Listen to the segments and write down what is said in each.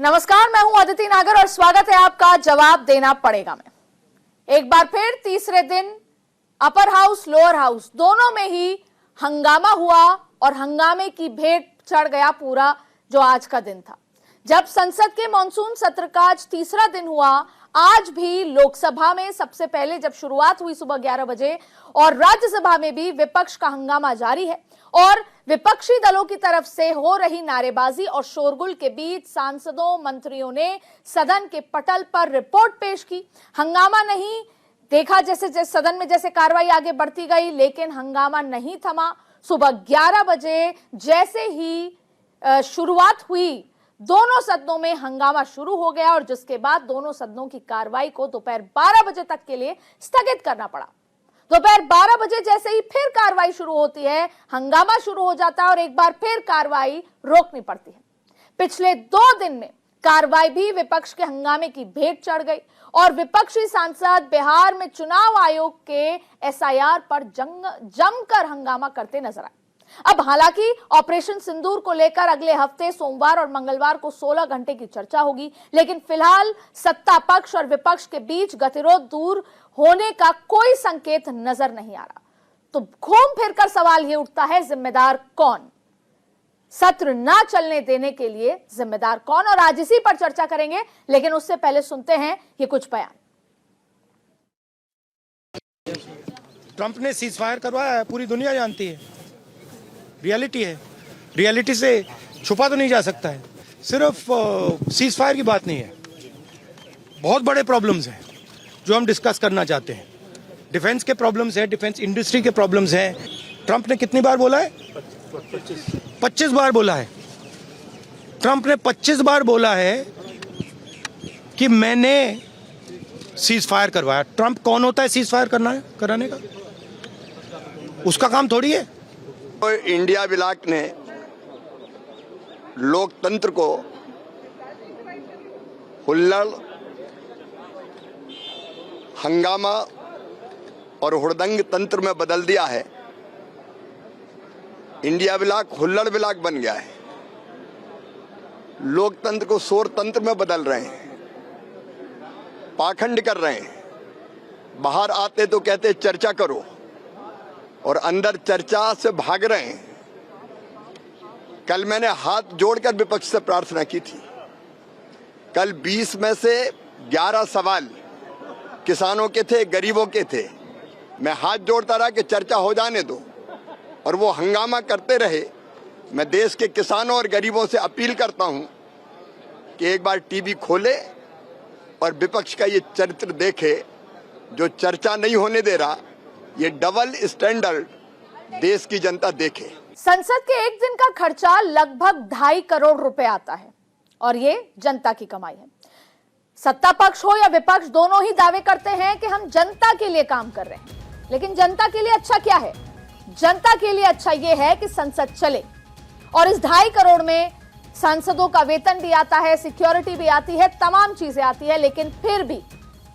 नमस्कार, मैं हूं अदिति नागर और स्वागत है आपका जवाब देना पड़ेगा में। एक बार फिर तीसरे दिन अपर हाउस लोअर हाउस दोनों में ही हंगामा हुआ और हंगामे की भेंट चढ़ गया पूरा जो आज का दिन था। जब संसद के मॉनसून सत्र का आज तीसरा दिन हुआ, आज भी लोकसभा में सबसे पहले जब शुरुआत हुई सुबह 11 बजे और राज्यसभा में भी विपक्ष का हंगामा जारी है और विपक्षी दलों की तरफ से हो रही नारेबाजी और शोरगुल के बीच सांसदों मंत्रियों ने सदन के पटल पर रिपोर्ट पेश की। हंगामा नहीं देखा, जैसे सदन में जैसे कार्रवाई आगे बढ़ती गई, लेकिन हंगामा नहीं थमा। सुबह 11 बजे जैसे ही शुरुआत हुई, दोनों सदनों में हंगामा शुरू हो गया और जिसके बाद दोनों सदनों की कार्रवाई को दोपहर 12 बजे तक के लिए स्थगित करना पड़ा। दोपहर 12 बजे जैसे ही फिर कार्रवाई शुरू होती है, हंगामा शुरू हो जाता है और एक बार फिर कार्रवाई रोकनी पड़ती है। पिछले 2 दिन में कार्रवाई भी विपक्ष के हंगामे की भेंट चढ़ गई और विपक्षी सांसद बिहार में चुनाव आयोग के एसआईआर पर जमकर हंगामा करते नजर आए। अब हालांकि ऑपरेशन सिंदूर को लेकर अगले हफ्ते सोमवार और मंगलवार को 16 घंटे की चर्चा होगी, लेकिन फिलहाल सत्ता पक्ष और विपक्ष के बीच गतिरोध दूर होने का कोई संकेत नजर नहीं आ रहा। तो घूम फिरकर सवाल यह उठता है, जिम्मेदार कौन? सत्र ना चलने देने के लिए जिम्मेदार कौन? और आज इसी पर चर्चा करेंगे, लेकिन उससे पहले सुनते हैं ये कुछ बयान। ट्रंप ने सीज फायर करवाया है, पूरी दुनिया जानती है, रियलिटी है। रियलिटी से छुपा तो नहीं जा सकता है। सिर्फ सीज फायर की बात नहीं है, बहुत बड़े प्रॉब्लम्स हैं जो हम डिस्कस करना चाहते हैं। डिफेंस के प्रॉब्लम्स हैं, डिफेंस इंडस्ट्री के प्रॉब्लम्स हैं। ट्रंप ने कितनी बार बोला है? 25 बार बोला है। ट्रंप ने 25 बार बोला है कि मैंने सीज फायर करवाया। ट्रंप कौन होता है सीज फायर कराने का? उसका काम थोड़ी है। इंडिया ब्लॉक ने लोकतंत्र को हुल्लड़, हंगामा और हुड़दंग तंत्र में बदल दिया है। इंडिया ब्लॉक हुल्लड़ ब्लॉक बन गया है। लोकतंत्र को शोर तंत्र में बदल रहे हैं, पाखंड कर रहे हैं। बाहर आते तो कहते चर्चा करो और अंदर चर्चा से भाग रहे हैं। कल मैंने हाथ जोड़कर विपक्ष से प्रार्थना की थी। कल 20 में से 11 सवाल किसानों के थे, गरीबों के थे। मैं हाथ जोड़ता रहा कि चर्चा हो जाने दो, और वो हंगामा करते रहे। मैं देश के किसानों और गरीबों से अपील करता हूं कि एक बार टीवी खोले और विपक्ष का ये चरित्र देखे, जो चर्चा नहीं होने दे रहा। ये डबल स्टैंडर्ड देश की जनता देखे। संसद के एक दिन का खर्चा लगभग 2.5 करोड़ रुपए आता है और ये जनता की कमाई है। सत्ता पक्ष हो या विपक्ष, दोनों ही दावे करते हैं कि हम जनता के लिए काम कर रहे हैं, लेकिन जनता के लिए अच्छा क्या है? जनता के लिए अच्छा यह है कि संसद चले और इस 2.5 करोड़ में सांसदों का वेतन भी आता है, सिक्योरिटी भी आती है, तमाम चीजें आती है, लेकिन फिर भी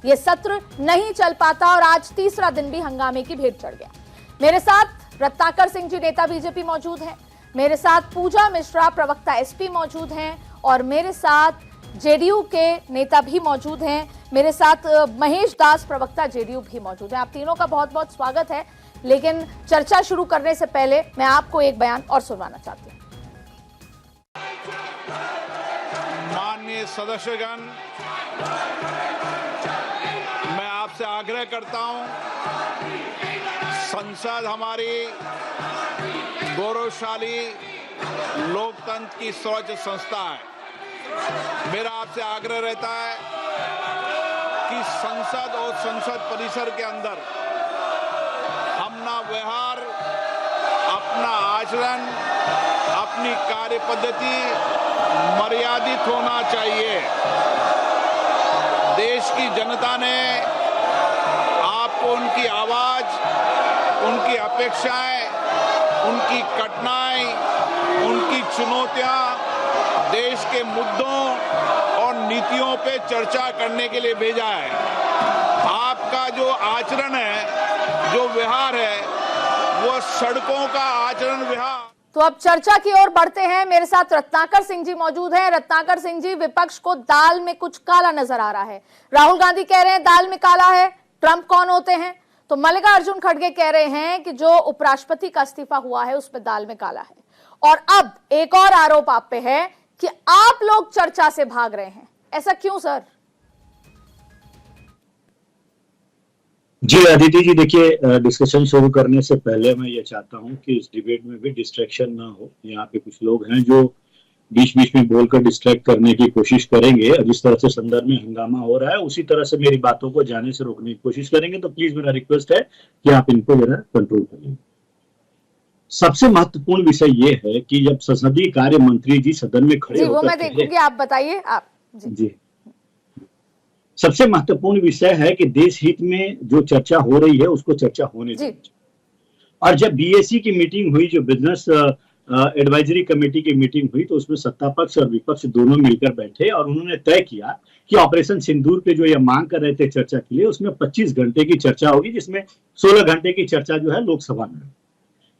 ये सत्र नहीं चल पाता और आज तीसरा दिन भी हंगामे की भेंट चढ़ गया। मेरे साथ रत्नाकर सिंह जी, नेता बीजेपी मौजूद हैं, मेरे साथ पूजा मिश्रा, प्रवक्ता एसपी मौजूद हैं और मेरे साथ जेडीयू के नेता भी मौजूद हैं। मेरे साथ महेश दास, प्रवक्ता जेडीयू भी मौजूद हैं। आप तीनों का बहुत बहुत स्वागत है। लेकिन चर्चा शुरू करने से पहले मैं आपको एक बयान और सुनवाना चाहती हूँ। माननीय सदस्यगण, मैं आपसे आग्रह करता हूं, संसद हमारी गौरवशाली लोकतंत्र की सर्वोच्च संस्था है। मेरा आपसे आग्रह रहता है कि संसद और संसद परिसर के अंदर अपना व्यवहार, अपना आचरण, अपनी कार्य पद्धति मर्यादित होना चाहिए। देश की जनता ने आपको उनकी आवाज, उनकी अपेक्षाएं, उनकी कठिनाई, उनकी चुनौतियां, देश के मुद्दों और नीतियों पे चर्चा करने के लिए भेजा है। आपका जो आचरण है, जो व्यवहार है, वो सड़कों का आचरण व्यवहार। तो अब चर्चा की ओर बढ़ते हैं। मेरे साथ रत्नाकर सिंह जी मौजूद हैं। रत्नाकर सिंह जी, विपक्ष को दाल में कुछ काला नजर आ रहा है। राहुल गांधी कह रहे हैं दाल में काला है, ट्रंप कौन होते हैं? तो मल्लिकार्जुन खड़गे कह रहे हैं कि जो उपराष्ट्रपति का इस्तीफा हुआ है उसमें दाल में काला है। और अब एक और आरोप आप पे है कि आप लोग चर्चा से भाग रहे हैं। ऐसा क्यों सर? जी अदिति जी, देखिए, डिस्कशन शुरू करने से पहले मैं ये चाहता हूं कि इस डिबेट में भी डिस्ट्रैक्शन ना हो। यहाँ पे कुछ लोग हैं जो बीच बीच में बोलकर डिस्ट्रैक्ट करने की कोशिश करेंगे। जिस तरह से संदर्भ में हंगामा हो रहा है उसी तरह से मेरी बातों को जाने से रोकने की कोशिश करेंगे। तो प्लीज मेरा रिक्वेस्ट है कि आप इनको जरा कंट्रोल करिए। सबसे महत्वपूर्ण विषय ये है कि जब संसदीय कार्य मंत्री जी सदन में खड़े वो मैं देखूंगी, आप बताइए। आप जी, सबसे महत्वपूर्ण विषय है कि देश हित में जो चर्चा हो रही है उसको चर्चा होने दीजिए। और जब बीएसी की मीटिंग हुई, जो बिजनेस एडवाइजरी कमेटी की मीटिंग हुई, तो उसमें सत्ता पक्ष और विपक्ष दोनों मिलकर बैठे और उन्होंने तय किया कि ऑपरेशन सिंदूर पे जो ये मांग कर रहे थे चर्चा के लिए, उसमें 25 घंटे की चर्चा होगी, जिसमें 16 घंटे की चर्चा जो है लोकसभा में।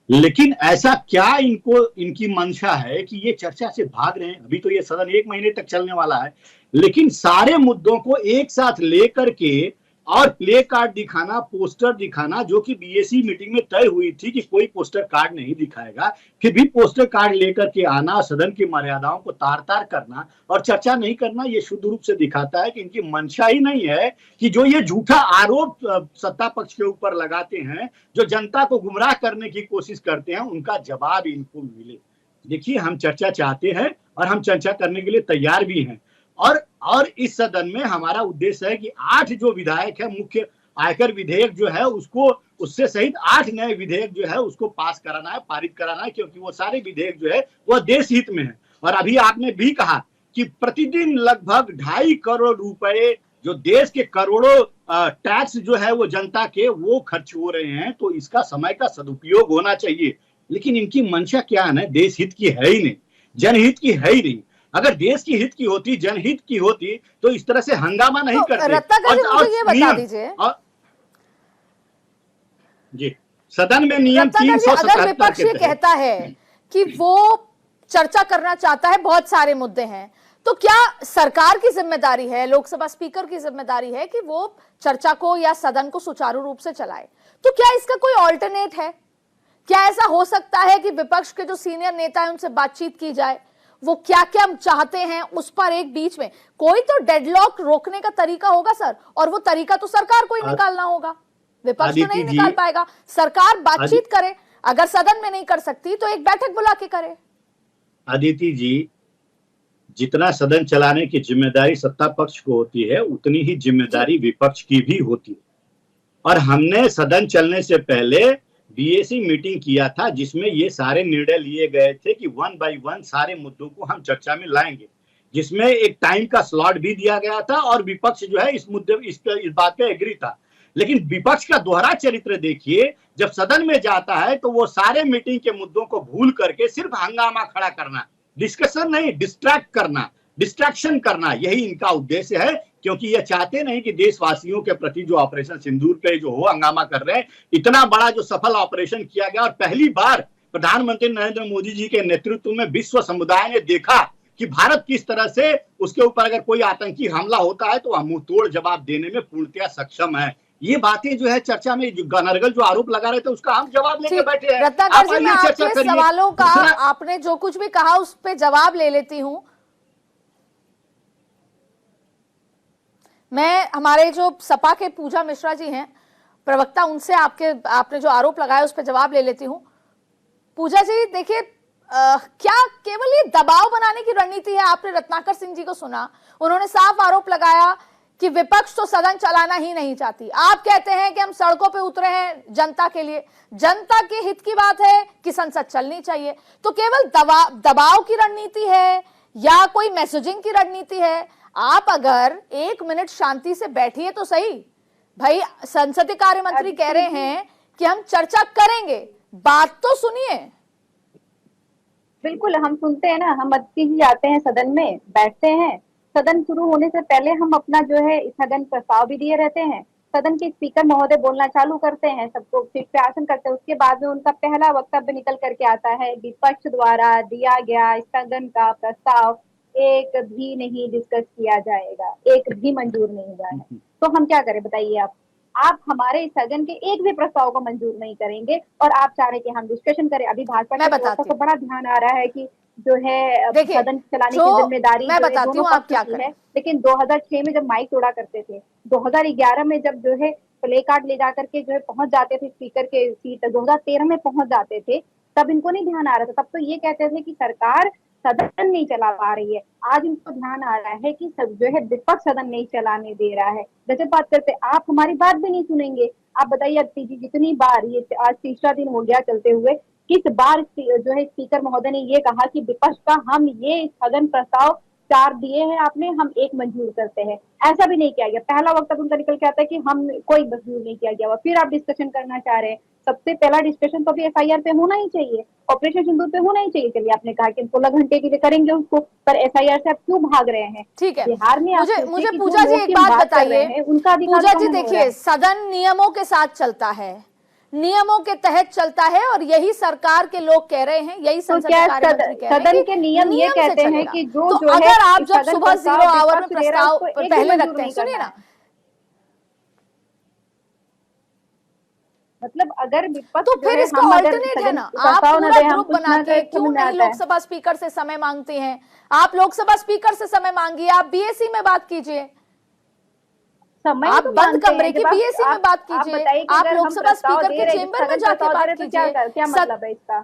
लेकिन ऐसा क्या इनकी मंशा है कि ये चर्चा से भाग रहे हैं? अभी तो ये सदन 1 महीने तक चलने वाला है, लेकिन सारे मुद्दों को एक साथ लेकर के और प्ले कार्ड दिखाना, पोस्टर दिखाना, जो कि बीएसी मीटिंग में तय हुई थी कि कोई पोस्टर कार्ड नहीं दिखाएगा, फिर भी पोस्टर कार्ड लेकर के आना, सदन की मर्यादाओं को तार तार करना और चर्चा नहीं करना, ये शुद्ध रूप से दिखाता है कि इनकी मंशा ही नहीं है कि जो ये झूठा आरोप सत्ता पक्ष के ऊपर लगाते हैं, जो जनता को गुमराह करने की कोशिश करते हैं, उनका जवाब इनको मिले। देखिए, हम चर्चा चाहते हैं और हम चर्चा करने के लिए तैयार भी हैं। और इस सदन में हमारा उद्देश्य है कि 8 जो विधायक है, मुख्य आयकर विधेयक जो है उसको, उससे सहित 8 नए विधेयक जो है उसको पास कराना है, पारित कराना है, क्योंकि वो सारे विधेयक जो है वो देश हित में है। और अभी आपने भी कहा कि प्रतिदिन लगभग 2.5 करोड़ रुपए जो देश के करोड़ों टैक्स जो है वो जनता के वो खर्च हो रहे हैं, तो इसका समय का सदुपयोग होना चाहिए। लेकिन इनकी मंशा क्या है ना, देश हित की है ही नहीं, जनहित की है ही नहीं। अगर देश की हित की होती, जनहित की होती, तो इस तरह से हंगामा नहीं करते। मुझे ये बता दीजिए जी, सदन में नियम 377 अगर विपक्ष ये कहता है कि वो चर्चा करना चाहता है, बहुत सारे मुद्दे हैं, तो क्या सरकार की जिम्मेदारी है, लोकसभा स्पीकर की जिम्मेदारी है कि वो चर्चा को या सदन को सुचारू रूप से चलाए? तो क्या इसका कोई ऑल्टरनेट है? क्या ऐसा हो सकता है कि विपक्ष के जो सीनियर नेता है उनसे बातचीत की जाए, वो क्या क्या चाहते हैं उस पर एक बीच में कोई तो डेडलॉक रोकने का तरीका होगा सर, और वो तरीका तो सरकार को ही निकालना होगा, विपक्ष तो नहीं निकाल पाएगा। सरकार बातचीत करे, अगर सदन में नहीं कर सकती तो एक बैठक बुला के करे। अदिति जी, जितना सदन चलाने की जिम्मेदारी सत्ता पक्ष को होती है, उतनी ही जिम्मेदारी विपक्ष की भी होती है। और हमने सदन चलने से पहले बीएसी मीटिंग किया था, जिसमें ये सारे निर्णय लिए गए थे कि 1 बाय 1 सारे मुद्दों को हम चर्चा में लाएंगे, जिसमें एक टाइम का स्लॉट भी दिया गया था और विपक्ष जो है इस बात पे एग्री था। लेकिन विपक्ष का दोहरा चरित्र देखिए, जब सदन में जाता है तो वो सारे मीटिंग के मुद्दों को भूल करके सिर्फ हंगामा खड़ा करना, डिस्कशन नहीं, डिस्ट्रैक्ट करना, डिस्ट्रैक्शन करना, यही इनका उद्देश्य है। क्योंकि ये चाहते नहीं कि देशवासियों के प्रति जो ऑपरेशन सिंदूर पे जो हो हंगामा कर रहे हैं, इतना बड़ा जो सफल ऑपरेशन किया गया और पहली बार प्रधानमंत्री नरेंद्र मोदी जी के नेतृत्व में विश्व समुदाय ने देखा कि भारत किस तरह से उसके ऊपर अगर कोई आतंकी हमला होता है तो वह मुंह तोड़ जवाब देने में पूर्णतया सक्षम है। ये बातें जो है चर्चा में जो गनरगल जो आरोप लगा रहे थे उसका हम जवाब लेके बैठे हैं। रत्नाकर जी, मैं आपके सवालों का, आपने जो कुछ भी कहा उस पर जवाब ले लेती हूँ। मैं हमारे जो सपा के पूजा मिश्रा जी हैं प्रवक्ता, उनसे आपने जो आरोप लगाया उस पर जवाब ले लेती हूँ। पूजा जी, देखिए, क्या केवल ये दबाव बनाने की रणनीति है? आपने रत्नाकर सिंह जी को सुना, उन्होंने साफ आरोप लगाया कि विपक्ष तो सदन चलाना ही नहीं चाहती। आप कहते हैं कि हम सड़कों पे उतरे हैं जनता के लिए, जनता के हित की बात है कि संसद चलनी चाहिए। तो केवल दबाव की रणनीति है या कोई मैसेजिंग की रणनीति है? आप अगर 1 मिनट शांति से बैठिए तो सही भाई। संसदीय कार्य मंत्री कह रहे हैं कि हम चर्चा करेंगे, बात तो सुनिए। बिल्कुल, हम सुनते हैं ना, हम अतिथि जी आते हैं सदन में, बैठते हैं, सदन शुरू होने से पहले हम अपना जो है स्थगन प्रस्ताव भी दिए रहते हैं सदन के स्पीकर महोदय बोलना चालू करते हैं, सबको सीट पे आसन करते हैं, उसके बाद में उनका पहला वक्तव्य निकल करके आता है, विपक्ष द्वारा दिया गया स्थगन का प्रस्ताव एक भी नहीं डिस्कस किया जाएगा, एक भी मंजूर नहीं हुआ है। तो हम क्या करें बताइए आप हमारे स्थगन के एक भी प्रस्ताव को मंजूर नहीं करेंगे और आप चाह रहे हैं कि हम डिस्कशन करें। अभी भाजपा मैं के बताती को बड़ा ध्यान आ रहा है कि जो है देखिए, सदन चलाने जो की जिम्मेदारी मैं जो है बताती दोनों हूँ आप पक्ष क्या की करें। है। लेकिन 2006 में जब माइक तोड़ा करते थे, 2011 में जब जो है प्ले कार्ड ले जा करके जो है पहुंच जाते थे स्पीकर के सीट तक, 2013 में पहुंच जाते थे, तब इनको नहीं ध्यान आ रहा था। तब तो ये कहते थे कि सरकार सदन नहीं चला पा रही है। आज इनको ध्यान आ रहा है कि सब जो है विपक्ष सदन नहीं चलाने दे रहा है। जैसे बात करते आप हमारी बात भी नहीं सुनेंगे। आप बताइए अब जितनी बार, ये आज तीसरा दिन हो गया चलते हुए, किस बार जो है स्पीकर महोदय ने ये कहा कि विपक्ष का हम ये स्थगन प्रस्ताव 4 दिए हैं आपने, हम 1 मंजूर करते हैं। ऐसा भी नहीं किया गया। पहला वक्त तक उनका निकल के आता है कि हम कोई मंजूर नहीं किया गया। फिर आप डिस्कशन करना चाह रहे हैं। सबसे पहला डिस्कशन तो अभी एफआईआर पे होना ही चाहिए, ऑपरेशन सिंदूर पे होना ही चाहिए। चलिए आपने कहा कि 16 घंटे के लिए करेंगे उसको, पर एफआईआर से आप क्यों भाग रहे हैं? ठीक है, बिहार में मुझे पूजा जी एक बात बताइए। उनका अधिकार पूजा जी कहाँ हो रहा देखिए, है? सदन नियमों के साथ चलता है, नियमों के तहत चलता है, और यही सरकार के लोग कह रहे हैं, यही तो संसद क्या के कार्यमंत्री कह रहे हैं सदन कि के नियम ये से कहते हैं चलेगा। कि जो तो जो है अगर आप जब सदन सुबह प्रस्ताव 0 आवर में विपक्ष दे रहा है, प्रस्ताव उसको एक भी पहले मंजूर रखते हैं, नहीं सुनिए करना ना, है। मतलब अगर विपक्ष तो जो फिर है, इसका हम अगर ऑल्टरनेट है सदन ना, आप प्रस्ताव न पूरा दे, हम ग्रुप कुछ बना न के करें, क्यों समझ में नहीं आता है। लोकसभा स्पीकर से समय मांगते हैं? आप लोकसभा स्पीकर से समय मांगिए, आप बीएसी में बात कीजिए, समय आप तो बंद मानते हैं। कमरे की जब बीएसी में बात आप कीजिए, बताइए कि आप अगर हम लोकसभा प्रस्ताव स्पीकर दे के रहे हैं, चेंबर में स्थगन जाके प्रस्ताव दे बात रहे हैं, तो कीजिए। क्या मतलब है इसका?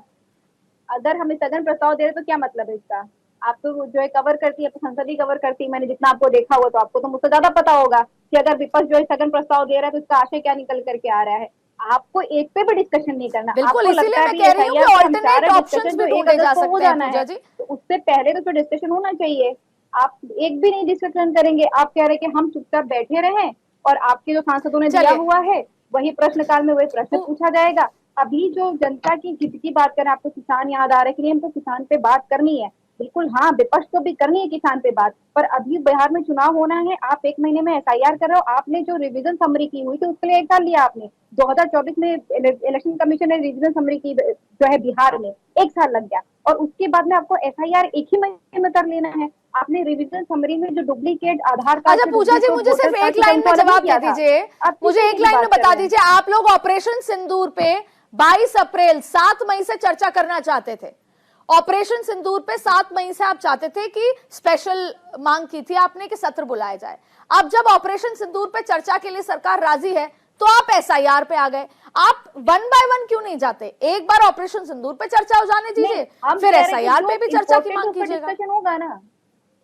अगर हम स्थगन प्रस्ताव दे रहे हैं तो क्या मतलब है इसका? आप तो जो है कवर करती है, तो संसद ही कवर करती है। मैंने जितना आपको देखा हुआ, तो आपको तो मुझसे ज्यादा पता होगा कि अगर विपक्ष जो है स्थगन प्रस्ताव दे रहा है तो इसका आशय क्या निकल करके आ रहा है। आपको एक पे भी डिस्कशन नहीं करना। बिल्कुल, आपको इसीलिए लगता है मैं भी कह रही हूँ कि एफआईआर पे हम ऑल्टरनेट चाह रहे हैं ऑप्शंस डिस्कशन भी जो 1 ढूंढे जा अगस्त को हो सकते हैं जाना पूजा है, जी। तो उससे पहले तो डिस्कशन होना चाहिए। आप एक भी नहीं डिस्कशन करेंगे। आप कह रहे हैं कि हम चुपचाप बैठे रहें और आपके जो सांसदों ने दिया चलिए, हुआ है वही प्रश्नकाल में वही प्रश्न पूछा जाएगा। अभी जो जनता की हित की बात करें, आपको किसान याद आ रहा है कि हमको किसान पे बात करनी है। बिल्कुल हाँ, विपक्ष को भी करनी है किसान पे बात, पर अभी बिहार में चुनाव होना है। आप 1 महीने में एसआईआर कर रहे हो। आपने जो रिवीजन समरी की हुई थी उसके लिए 1 साल लिया आपने। 2024 में इलेक्शन कमीशन ने रिवीजन समरी की जो है बिहार में, 1 साल लग गया। और उसके बाद में आपको एफआईआर 1 ही महीने में कर लेना है। आपने रिवीजन समरी में जो डुप्लीकेट आधार कार्ड, अच्छा पूजा जी, मुझे सिर्फ एक लाइन में जवाब दे दीजिए, मुझे एक लाइन में बता दीजिए, आप लोग ऑपरेशन सिंदूर पे 22 अप्रैल 7 मई से चर्चा करना चाहते थे। ऑपरेशन सिंदूर पे 7 मई से आप चाहते थे कि स्पेशल मांग की थी आपने कि सत्र बुलाया जाए। अब जब ऑपरेशन सिंदूर पे चर्चा के लिए सरकार राजी है तो आप एसआईआर पे आ गए। आप 1 बाय 1 क्यों नहीं जाते? एक बार ऑपरेशन सिंदूर पे चर्चा हो जाने दीजिए, फिर एसआईआर पे भी चर्चा की मांग कीजिएगा। डिस्कशन होगा ना,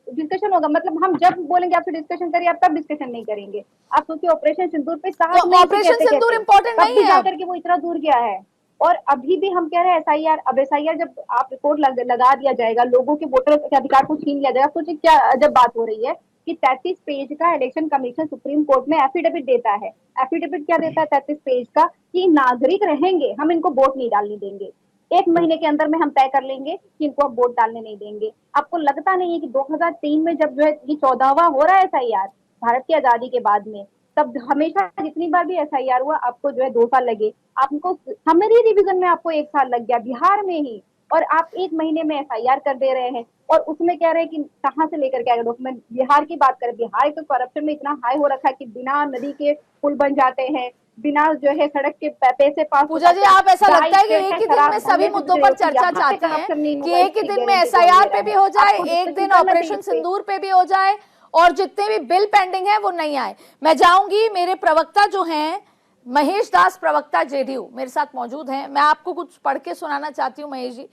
डिस्कशन होगा। मतलब हम जब बोलेंगे आपसे डिस्कशन करिए, आप तब डिस्कशन नहीं करेंगे। आप सोचिए ऑपरेशन सिंदूर पे 7 मई से ऑपरेशन सिंदूर इंपॉर्टेंट नहीं है जाकर के वो इतना दूर गया है। और अभी भी हम कह रहे हैं एसआईआर। अब एसआईआर जब आप रिपोर्ट लगा दिया जाएगा, लोगों के वोटर के अधिकार को छीन लिया जाएगा। सोचिए क्या अजब बात हो रही है कि 33 पेज का इलेक्शन कमीशन सुप्रीम कोर्ट में एफिडेविट देता है। एफिडेविट क्या देता है 33 पेज का? कि नागरिक रहेंगे, हम इनको वोट नहीं डालने देंगे। 1 महीने के अंदर में हम तय कर लेंगे कि इनको अब वोट डालने नहीं देंगे। आपको लगता नहीं है कि 2003 में जब जो है ये 14वां हो रहा है एसआईआर भारत की आजादी के बाद में, तब हमेशा जितनी बार भी एसआईआर हुआ आपको जो है 2 साल लगे। आपको समरी रिवीजन में आपको 1 साल लग गया बिहार में ही, और आप 1 महीने में एफआईआर कर दे रहे हैं। और उसमें कह रहे हैं कि कहाँ से लेकर के आएगा डॉक्यूमेंट। बिहार की बात करें, बिहार तो करप्शन में इतना हाई हो रखा है कि बिना नदी के पुल बन जाते हैं, बिना जो है सड़क के पैसे पास। पूजा जी, आप ऐसा लगता है कि एक ही दिन में सभी मुद्दों पर चर्चा चाहते हैं कि एक ही दिन में एसआईआर पे भी हो जाए, एक दिन ऑपरेशन सिंदूर पे भी हो जाए, और जितने भी बिल पेंडिंग है वो नहीं आए। मैं जाऊंगी, मेरे प्रवक्ता जो हैं महेश दास, प्रवक्ता जेडीयू, मेरे साथ मौजूद हैं। मैं आपको कुछ पढ़ के सुनाना चाहती हूँ। महेश जी,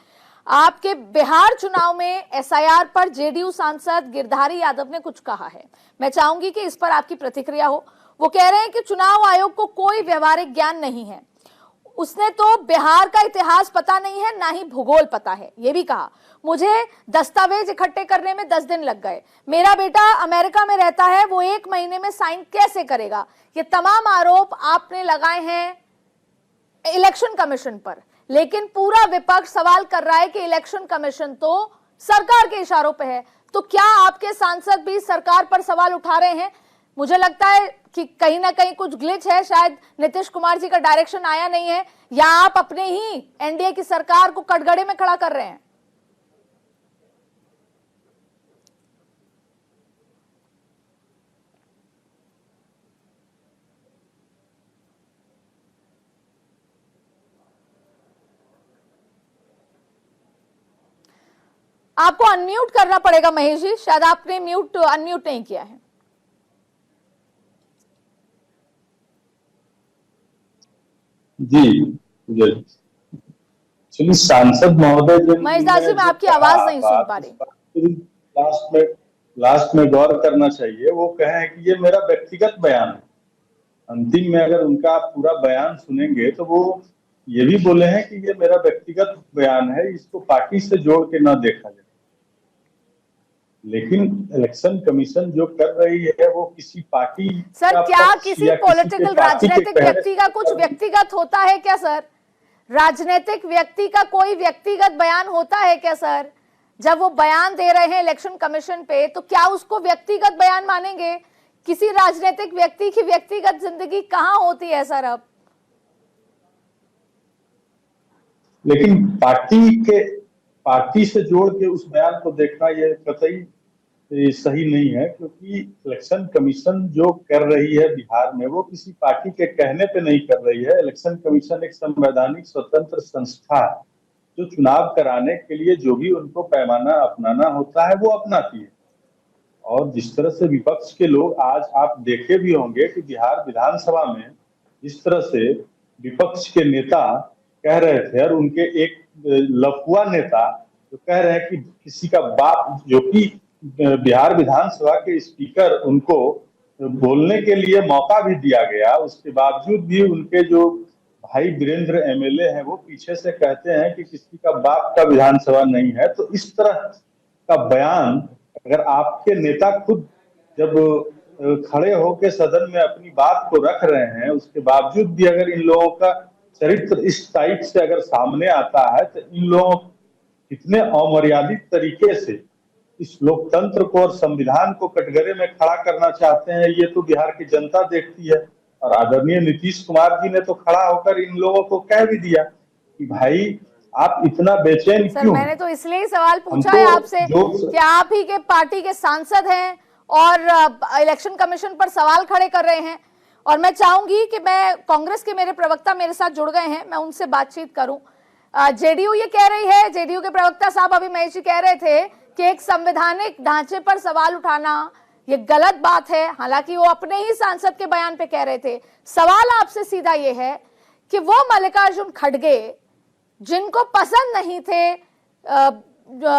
आपके बिहार चुनाव में एसआईआर पर जेडीयू सांसद गिरधारी यादव ने कुछ कहा है, मैं चाहूंगी कि इस पर आपकी प्रतिक्रिया हो। वो कह रहे हैं कि चुनाव आयोग को कोई व्यवहारिक ज्ञान नहीं है, उसने तो बिहार का इतिहास पता नहीं है, ना ही भूगोल पता है। ये भी कहा, मुझे दस्तावेज इकट्ठे करने में 10 दिन लग गए, मेरा बेटा अमेरिका में रहता है, वो 1 महीने में साइन कैसे करेगा। ये तमाम आरोप आपने लगाए हैं इलेक्शन कमीशन पर, लेकिन पूरा विपक्ष सवाल कर रहा है कि इलेक्शन कमीशन तो सरकार के इशारों पे है। तो क्या आपके सांसद भी सरकार पर सवाल उठा रहे हैं? मुझे लगता है कि कहीं ना कहीं कुछ ग्लिच है, शायद नीतीश कुमार जी का डायरेक्शन आया नहीं है, या आप अपने ही एनडीए की सरकार को कटघरे में खड़ा कर रहे हैं। आपको अनम्यूट करना पड़ेगा महेश जी, शायद आपने अनम्यूट नहीं किया है। जी चलिए, सांसद महोदय जी, महेश दास जी, मैं आपकी आवाज नहीं सुन पा रही। लास्ट में गौर करना चाहिए। वो कहे कि ये मेरा व्यक्तिगत बयान है। अंतिम में अगर उनका पूरा बयान सुनेंगे तो वो ये भी बोले हैं कि ये मेरा व्यक्तिगत बयान है, इसको पार्टी से जोड़ के ना देखा जाए। लेकिन इलेक्शन कमीशन जो कर रही है वो किसी पार्टी सर, क्या किसी पॉलिटिकल राजनीतिक व्यक्ति का कुछ व्यक्तिगत होता है क्या सर? राजनीतिक व्यक्ति का कोई व्यक्तिगत बयान होता है क्या सर? जब वो बयान दे रहे हैं इलेक्शन कमीशन पे, तो क्या उसको व्यक्तिगत बयान मानेंगे? किसी राजनीतिक व्यक्ति की व्यक्तिगत जिंदगी कहां होती है सर अब? लेकिन पार्टी से जोड़ के उस बयान को देखना ये कतई सही नहीं है, क्योंकि इलेक्शन कमीशन जो कर रही है बिहार में वो किसी पार्टी के कहने पे नहीं कर रही है। इलेक्शन कमीशन एक संवैधानिक स्वतंत्र संस्था है जो चुनाव कराने के लिए जो भी उनको पैमाना अपनाना होता है वो अपनाती है। और जिस तरह से विपक्ष के लोग, आज आप देखे भी होंगे कि बिहार विधानसभा में जिस तरह से विपक्ष के नेता कह रहे थे, और उनके एक लफुआ नेता जो कह रहे हैं कि किसी का बाप, जो कि बिहार विधानसभा के स्पीकर, उनको बोलने के लिए मौका भी दिया गया, उसके बावजूद भी उनके जो भाई वीरेंद्र एमएलए हैं वो पीछे से कहते हैं कि किसी का बाप का विधानसभा नहीं है। तो इस तरह का बयान अगर आपके नेता खुद जब खड़े होकर सदन में अपनी बात को रख रहे हैं, उसके बावजूद भी अगर इन लोगों का चरित्र इस टाइप से अगर सामने आता है, तो इन लोग कितने अमर्यादित तरीके से इस लोकतंत्र को और संविधान को कटघरे में खड़ा करना चाहते हैं, ये तो बिहार की जनता देखती है। और आदरणीय नीतीश कुमार जी ने तो खड़ा होकर इन लोगों को कह भी दिया कि भाई आप इतना बेचैन क्यों? मैंने तो इसलिए ही सवाल पूछा है आपसे कि आप ही के पार्टी के सांसद हैं और इलेक्शन कमीशन पर सवाल खड़े कर रहे हैं, और मैं चाहूंगी कि मैं कांग्रेस के मेरे प्रवक्ता मेरे साथ जुड़ गए हैं, मैं उनसे बातचीत करूं। जेडीयू ये कह रही है, जेडीयू के प्रवक्ता साहब अभी महेश जी कह रहे थे कि एक संवैधानिक ढांचे पर सवाल उठाना ये गलत बात है, हालांकि वो अपने ही सांसद के बयान पे कह रहे थे। सवाल आपसे सीधा ये है कि वो मल्लिकार्जुन खड़गे जिनको पसंद नहीं थे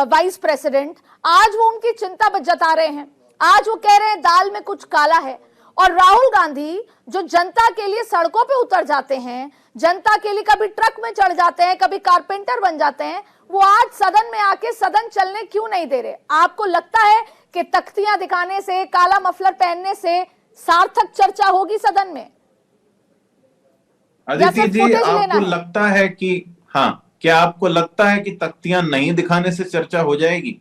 वाइस प्रेसिडेंट, आज वो उनकी चिंता जता रहे हैं, आज वो कह रहे हैं दाल में कुछ काला है। और राहुल गांधी जो जनता के लिए सड़कों पे उतर जाते हैं, जनता के लिए कभी ट्रक में चढ़ जाते हैं, कभी कारपेंटर बन जाते हैं, वो आज सदन में आके सदन चलने क्यों नहीं दे रहे? आपको लगता है कि तख्तियां दिखाने से, काला मफलर पहनने से सार्थक चर्चा होगी सदन में? अदिति जी, आपको लगता है कि क्या आपको लगता है कि तख्तियां नहीं दिखाने से चर्चा हो जाएगी?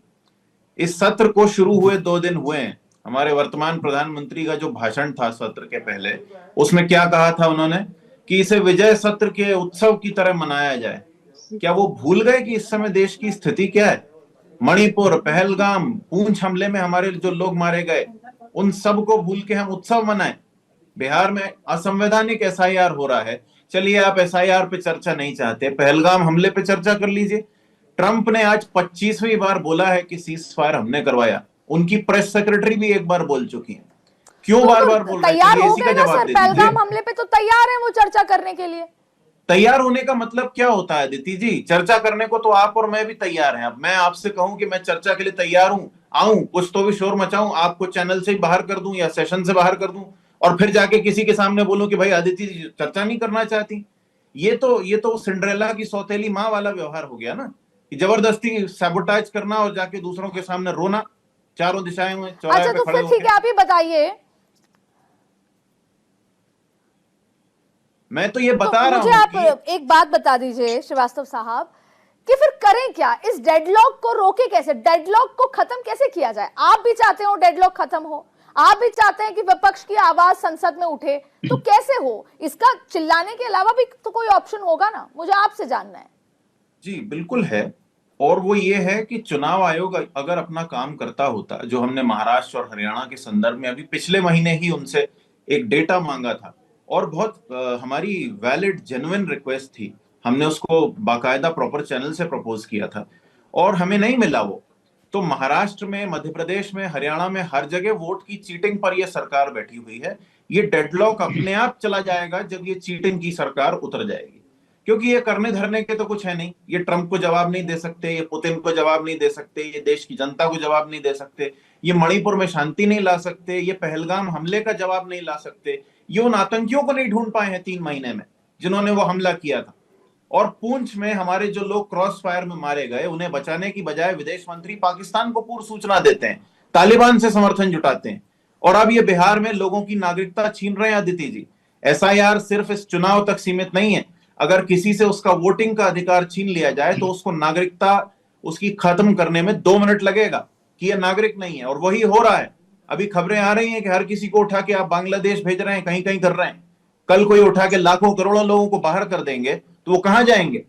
इस सत्र को शुरू हुए 2 दिन हुए हैं। हमारे वर्तमान प्रधानमंत्री का जो भाषण था सत्र के पहले, उसमें क्या कहा था उन्होंने कि इसे विजय सत्र के उत्सव की तरह मनाया जाए। क्या वो भूल गए कि इस समय देश की स्थिति क्या है? मणिपुर, पहलगाम, पूंछ हमले में हमारे जो लोग मारे गए, उन सब को भूल के हम उत्सव मनाएं? बिहार में असंवैधानिक एसआईआर हो रहा है। चलिए, आप एसआईआर पे चर्चा नहीं चाहते, पहलगाम हमले पे चर्चा कर लीजिए। ट्रंप ने आज 25वीं बार बोला है कि सीज फायर हमने करवाया। उनकी प्रेस सेक्रेटरी भी एक बार बोल चुकी है। क्यों बार बार बोल रहे हैं? तैयार हो गए ना सर, पहलगाम हमले पे तो तैयार है वो चर्चा करने के लिए। तैयार होने का मतलब क्या होता है अदिति जी? चर्चा करने को तो आप और मैं भी तैयार हैं। अब मैं आपसे कहूं कि मैं चर्चा के लिए तैयार हूं, आऊं, कुछ तो भी शोर मचाऊं, आपको चैनल से ही बाहर कर दूं या सेशन से बाहर कर दूं, और फिर जाके किसी के सामने बोलूं कि भाई अदिति जी चर्चा नहीं करना चाहती। ये तो सिंड्रेला की सौतेली माँ वाला व्यवहार हो गया ना, कि जबरदस्ती सैबोटाज करना और जाके दूसरों के सामने रोना चारों दिशाएं में। अच्छा, तो फिर ठीक है, आप ही बताइए। मैं तो ये बता रहा हूं। मुझे आप एक बात बता दीजिए श्रीवास्तव साहब कि फिर करें क्या? इस डेडलॉक को रोके कैसे? डेडलॉक को खत्म कैसे किया जाए? आप भी चाहते हो डेडलॉक खत्म हो, आप भी चाहते हैं कि विपक्ष की आवाज संसद में उठे, तो कैसे हो? इसका चिल्लाने के अलावा भी तो कोई ऑप्शन होगा ना, मुझे आपसे जानना है। जी बिल्कुल है, और वो ये है कि चुनाव आयोग अगर अपना काम करता होता, जो हमने महाराष्ट्र और हरियाणा के संदर्भ में अभी पिछले महीने ही उनसे एक डेटा मांगा था, और बहुत हमारी वैलिड जेन्युइन रिक्वेस्ट थी, हमने उसको बाकायदा प्रॉपर चैनल से प्रपोज किया था और हमें नहीं मिला वो। तो महाराष्ट्र में, मध्य प्रदेश में, हरियाणा में हर जगह वोट की चीटिंग पर यह सरकार बैठी हुई है। ये डेडलॉक अपने आप चला जाएगा जब ये चीटिंग की सरकार उतर जाएगी, क्योंकि ये करने धरने के तो कुछ है नहीं। ये ट्रंप को जवाब नहीं दे सकते, ये पुतिन को जवाब नहीं दे सकते, ये देश की जनता को जवाब नहीं दे सकते, ये मणिपुर में शांति नहीं ला सकते, ये पहलगाम हमले का जवाब नहीं ला सकते, ये उन आतंकियों को नहीं ढूंढ पाए हैं 3 महीने में जिन्होंने वो हमला किया था। और पूंछ में हमारे जो लोग क्रॉस फायर में मारे गए, उन्हें बचाने की बजाय विदेश मंत्री पाकिस्तान को पूर्व सूचना देते हैं, तालिबान से समर्थन जुटाते हैं। और अब ये बिहार में लोगों की नागरिकता छीन रहे हैं। अदिति जी, एसआईआर सिर्फ इस चुनाव तक सीमित नहीं है। अगर किसी से उसका वोटिंग का अधिकार छीन लिया जाए तो उसको नागरिकता उसकी खत्म करने में 2 मिनट लगेगा कि यह नागरिक नहीं है, और वही हो रहा है। अभी खबरें आ रही हैं कि हर किसी को उठा के आप बांग्लादेश भेज रहे हैं, कहीं कहीं कर रहे हैं। कल कोई उठा के लाखों करोड़ों लोगों को बाहर कर देंगे तो वो कहां जाएंगे?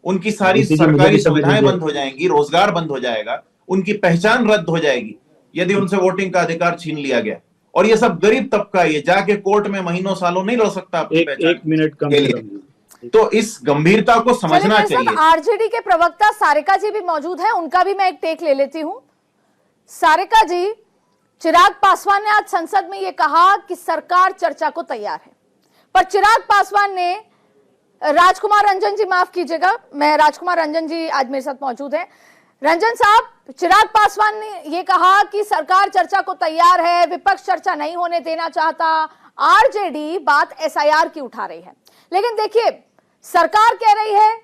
उनकी सारी सरकारी सुविधाएं बंद हो जाएंगी, रोजगार बंद हो जाएगा, उनकी पहचान रद्द हो जाएगी यदि उनसे वोटिंग का अधिकार छीन लिया गया। और ये सब गरीब तबका, ये जाके कोर्ट में महीनों सालों नहीं रह सकता अपनी पहचान। एक मिनट कम के लिए। तो इस गंभीरता को समझना चाहिए। आरजेडी के प्रवक्ता सारिका जी भी मौजूद हैं, उनका भी मैं एक टेक ले लेती हूं। सारिका जी, चिराग पासवान ने आज संसद में यह कहा कि सरकार चर्चा को तैयार है, पर चिराग पासवान ने राजकुमार रंजन जी, माफ कीजिएगा, मैं राजकुमार रंजन जी आज मेरे साथ मौजूद हैं। रंजन साहब, चिराग पासवान ने यह कहा कि सरकार चर्चा को तैयार है, विपक्ष चर्चा नहीं होने देना चाहता, आरजेडी बात एसआईआर की उठा रही है। लेकिन देखिए, सरकार कह रही है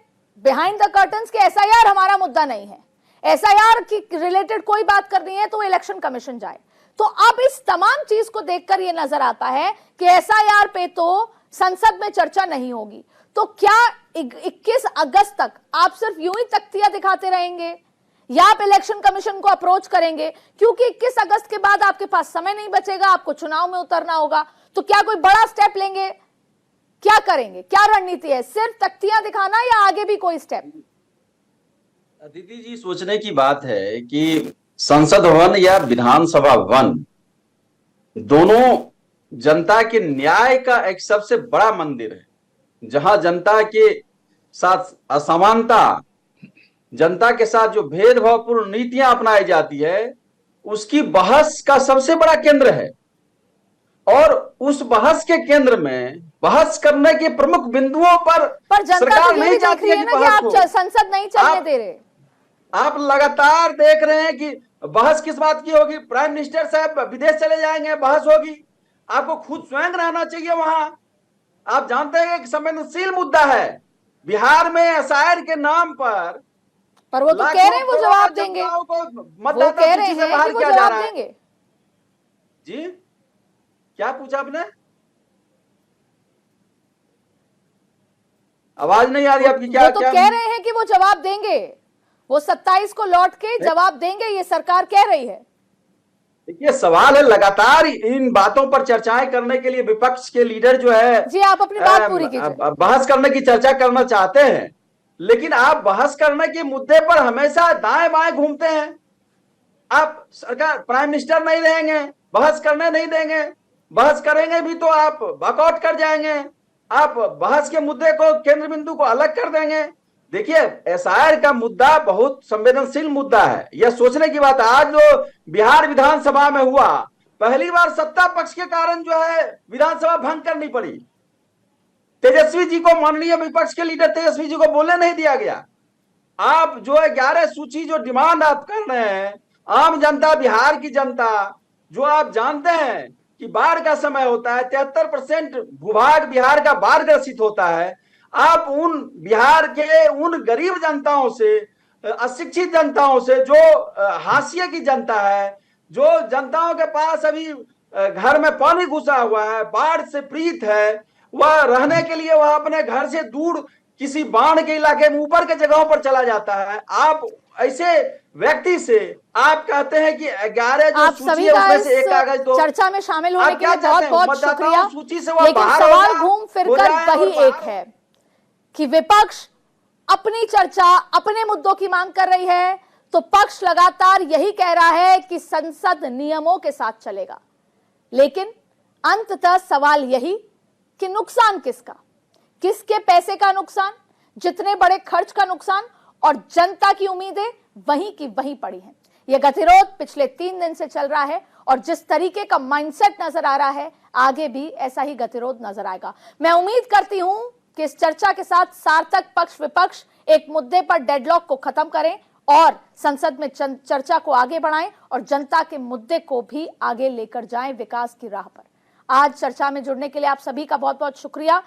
बिहाइंड द कर्टन्स कि एसआईआर हमारा मुद्दा नहीं है, एसआईआर की रिलेटेड कोई बात करनी है तो इलेक्शन कमीशन जाए। तो अब इस तमाम चीज को देखकर यह नजर आता है कि एसआईआर पे तो संसद में चर्चा नहीं होगी। तो क्या 21 अगस्त तक आप सिर्फ यूं ही तख्तियां दिखाते रहेंगे या आप इलेक्शन कमीशन को अप्रोच करेंगे? क्योंकि 21 अगस्त के बाद आपके पास समय नहीं बचेगा, आपको चुनाव में उतरना होगा। तो क्या कोई बड़ा स्टेप लेंगे? क्या करेंगे? क्या रणनीति है? सिर्फ तख्तियां दिखाना या आगे भी कोई स्टेप? अदिति जी, सोचने की बात है कि संसद भवन या विधानसभा भवन दोनों जनता के न्याय का एक सबसे बड़ा मंदिर है, जहां जनता के साथ असमानता, जनता के साथ जो भेदभावपूर्ण नीतियां अपनाई जाती है, उसकी बहस का सबसे बड़ा केंद्र है। और उस बहस के केंद्र में बहस करने के प्रमुख बिंदुओं पर सरकार नहीं चाहती है कि आप संसद नहीं चलने दे रहे। आप लगातार देख रहे हैं कि बहस किस बात की होगी। प्राइम मिनिस्टर साहब विदेश चले जाएंगे, बहस होगी। आपको खुद स्वयं रहना चाहिए वहां। आप जानते हैं कि संवेदनशील मुद्दा है बिहार में एसआईआर के नाम पर वो तो कह रहे हैं वो जवाब देंगे, मतदाता सूची से बाहर किया जा रहा है। जी, क्या पूछा आपने? आवाज नहीं आ रही आपकी। क्या तो कह रहे हैं कि वो जवाब देंगे, वो 27 को लौट के जवाब देंगे, ये सरकार कह रही है। देखिए, सवाल है, लगातार इन बातों पर चर्चाएं करने के लिए विपक्ष के लीडर जो है, जी आप अपनी बात पूरी कीजिए। बहस करने की, चर्चा करना चाहते हैं, लेकिन आप बहस करने के मुद्दे पर हमेशा दाएं बाएं घूमते हैं। आप सरकार, प्राइम मिनिस्टर नहीं रहेंगे, बहस करने नहीं देंगे, बहस करेंगे भी तो आप वॉकआउट कर जाएंगे, आप बहस के मुद्दे को, केंद्र बिंदु को अलग कर देंगे। देखिए, एसआईआर का मुद्दा बहुत संवेदनशील मुद्दा है। यह सोचने की बात है। आज जो बिहार विधानसभा में हुआ, पहली बार सत्ता पक्ष के कारण जो है विधानसभा भंग करनी पड़ी। तेजस्वी जी को, माननीय विपक्ष के लीडर तेजस्वी जी को बोलने नहीं दिया गया। आप जो 11 सूची जो डिमांड आप कर रहे हैं, आम जनता, बिहार की जनता, जो आप जानते हैं कि बाढ़ का समय होता है, 73% भूभाग बिहार का बाढ़ ग्रसित होता है। आप उन बिहार के उन गरीब जनताओं से, अशिक्षित जनताओं से, जो हाशिए की जनता है, जो जनताओं के पास अभी घर में पानी घुसा हुआ है, बाढ़ से पीड़ित है, वह रहने के लिए वह अपने घर से दूर किसी बाढ़ के इलाके में ऊपर के जगहों पर चला जाता है। आप ऐसे व्यक्ति से आप कहते हैं कि 11 जो आप सूची सभी है का उसमें से एक इस कागज दो। चर्चा में शामिल होने आप के लिए क्या बहुत चाहते हैं? बहुत मतदाताओं शुक्रिया। सूची से वो लेकिन बाहर हो सवाल जाए, घूम हो फिरकर जाए और वही एक बाहर है कि विपक्ष अपनी चर्चा अपने मुद्दों की मांग कर रही है तो पक्ष लगातार यही कह रहा है कि संसद नियमों के साथ चलेगा। लेकिन अंततः सवाल यही कि नुकसान किसका, किसके पैसे का नुकसान, जितने बड़े खर्च का नुकसान, और जनता की उम्मीदें वहीं की वहीं पड़ी हैं। यह गतिरोध पिछले 3 दिन से चल रहा है और जिस तरीके का माइंडसेट नजर आ रहा है आगे भी ऐसा ही गतिरोध नजर आएगा। मैं उम्मीद करती हूं कि इस चर्चा के साथ सार्थक पक्ष विपक्ष एक मुद्दे पर डेडलॉक को खत्म करें और संसद में चर्चा को आगे बढ़ाएं और जनता के मुद्दे को भी आगे लेकर जाएं विकास की राह पर। आज चर्चा में जुड़ने के लिए आप सभी का बहुत बहुत शुक्रिया।